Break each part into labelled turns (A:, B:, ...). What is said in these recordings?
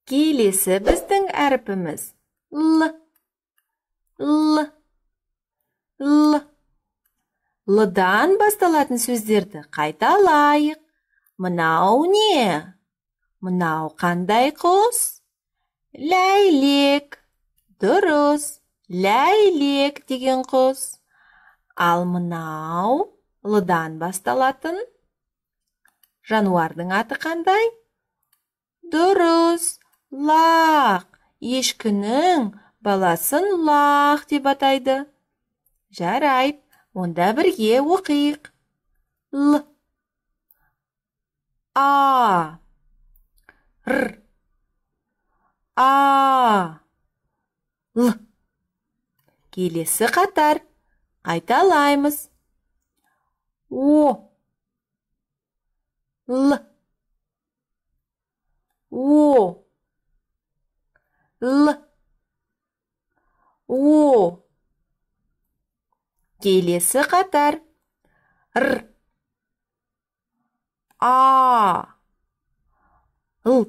A: Келесі біздің әрпіміз Л. Л. Л. Лдан басталатын сөздерді қайталайық. Мынау не? Мынау қандай құс? Ләйлек. Дұрыс. Ләйлек деген құс. Ал мынау Лдан басталатын жануардың аты қандай? Дұрыс. Лақ. Ешкінің баласын лақ деп атайды. Жарайды. Онда бірге оқиық. Л. А. Р. А. Л. Келесі қатар. Қайталаймыз. О. Л. О. Л. О. Келесі қатар. Р. А. Л.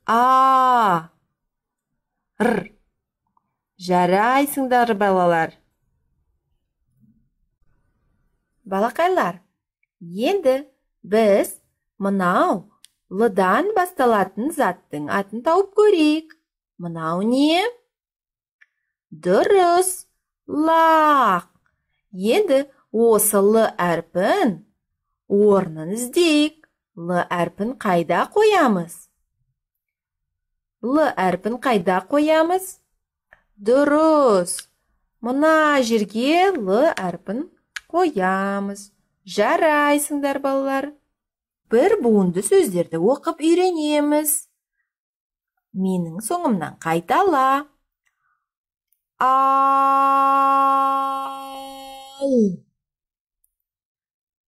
A: А. Р. Жарайсыңдар, балалар. Балақайлар, енді біз мынау Лдан басталатын заттың атын тауып көрейік. Мынау не? Дұрыс. Лақ. Енді осы Л әрпін орнын іздейік. Л әрпін қайда қоямыз? Л әрпін қайда қоямыз? Дұрыс. Мына жерге Л әрпін қоямыз. Жарайсыңдар, балалар. Бір буынды сөздерді оқып үйренеміз. Менің соңымнан қайтала. Ал.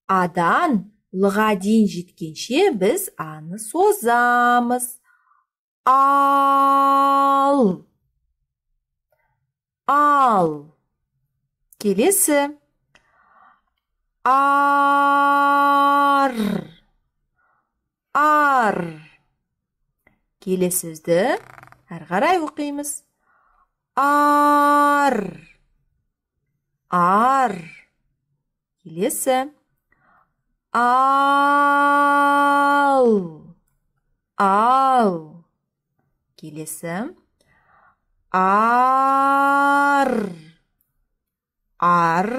A: Адан Лға дейін жеткенше біз аны созамыз. Ал. Ал. Келесі. Ар. Ар. Келесі сөзді әрі қарай оқимыз. Ар. Ар. Келесі. Ал. Ал. Келесі. Ар. Ар.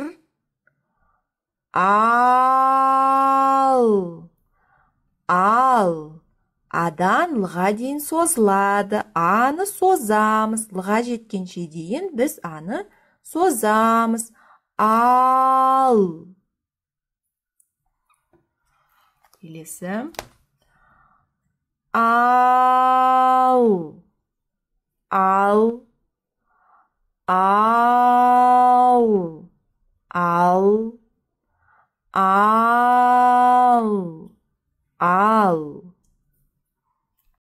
A: Ал. Ал. Адан Лға дейін созылады. Аны созамыз. Лға жеткенше дейін біз аны созамыз. Ал. Келесі. Ал. Ал.